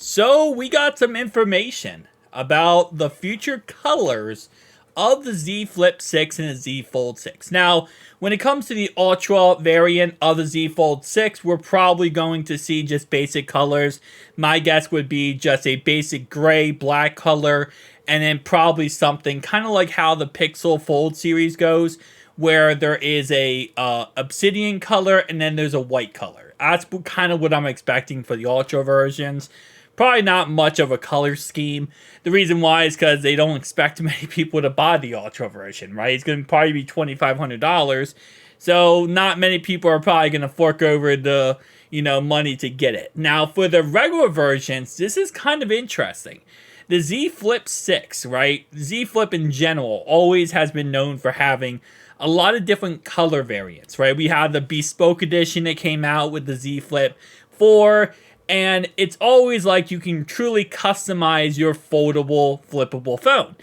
So we got some information about the future colors of the Z Flip 6 and the Z Fold 6. Now, when it comes to the Ultra variant of the Z Fold 6, we're probably going to see just basic colors. My guess would be just a basic gray, black color, and then probably something kind of like how the Pixel Fold series goes, where there is a obsidian color and then there's a white color. That's kind of what I'm expecting for the Ultra versions. Probably not much of a color scheme. The reason why is because they don't expect many people to buy the Ultra version, right? It's going to probably be $2,500. So not many people are probably going to fork over the, money to get it. Now, for the regular versions, this is kind of interesting. The Z Flip 6, right? Z Flip in general always has been known for having a lot of different color variants, right? We have the Bespoke Edition that came out with the Z Flip 4, and it's always like you can truly customize your foldable, flippable phone.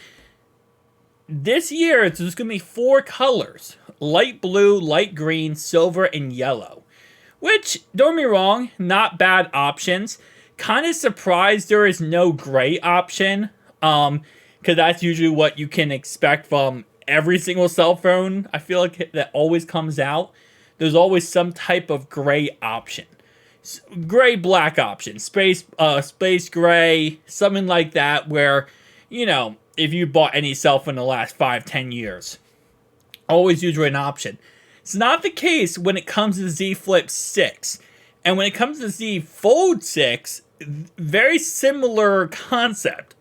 This year, there's going to be 4 colors: light blue, light green, silver, and yellow. Which, don't get me wrong, not bad options. Kind of surprised there is no gray option, because that's usually what you can expect from every single cell phone. I feel like that always comes out. There's always some type of gray option. Gray black option, space gray, something like that, where if you bought any cell phone in the last 5-10 years, always usually an option. It's not the case when it comes to the Z Flip 6. And when it comes to Z Fold 6, very similar concept.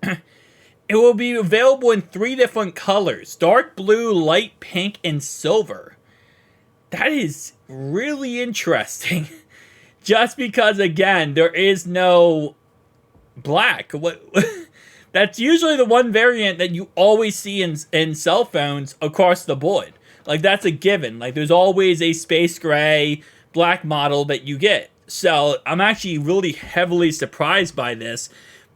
It will be available in 3 different colors: dark blue, light pink, and silver. That is really interesting. Just because, again, there is no black. That's usually the one variant that you always see in cell phones across the board. Like, that's a given. Like, there's always a space gray, black model that you get. So, I'm actually really heavily surprised by this.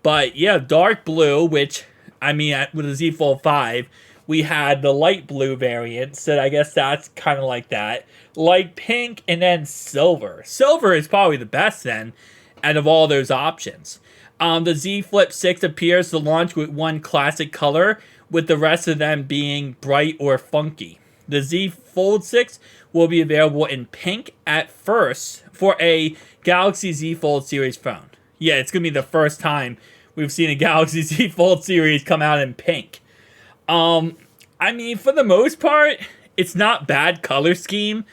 But, yeah, dark blue, which, with the Z Fold 5, we had the light blue variant, so I guess that's kind of like that. Light pink, and then silver. Silver is probably the best then, out of all those options. The Z Flip 6 appears to launch with one classic color, with the rest of them being bright or funky. The Z Fold 6 will be available in pink at first for a Galaxy Z Fold series phone. Yeah, it's going to be the first time we've seen a Galaxy Z Fold series come out in pink. For the most part, it's not bad color scheme.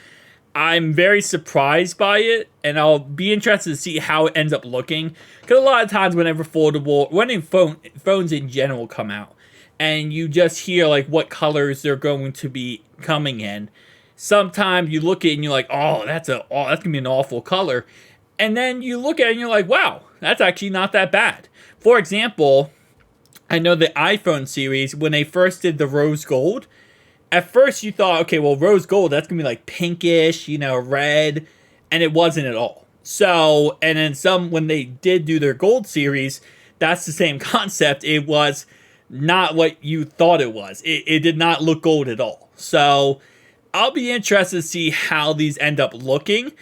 I'm very surprised by it, and I'll be interested to see how it ends up looking. Because a lot of times whenever phones in general come out, and you just hear like what colors they're going to be coming in, sometimes you look at it and you're like, oh, that's gonna be an awful color. And then you look at it and you're like, wow, that's actually not that bad. For example, I know the iPhone series, when they first did the rose gold, at first you thought, okay, well, rose gold, that's going to be like pinkish, red, and it wasn't at all. So, and then when they did do their gold series, that's the same concept. It was not what you thought it was. It did not look gold at all. So, I'll be interested to see how these end up looking.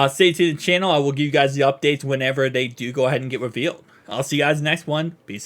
Stay tuned to the channel. I will give you guys the updates whenever they do go ahead and get revealed. I'll see you guys in the next one. Peace.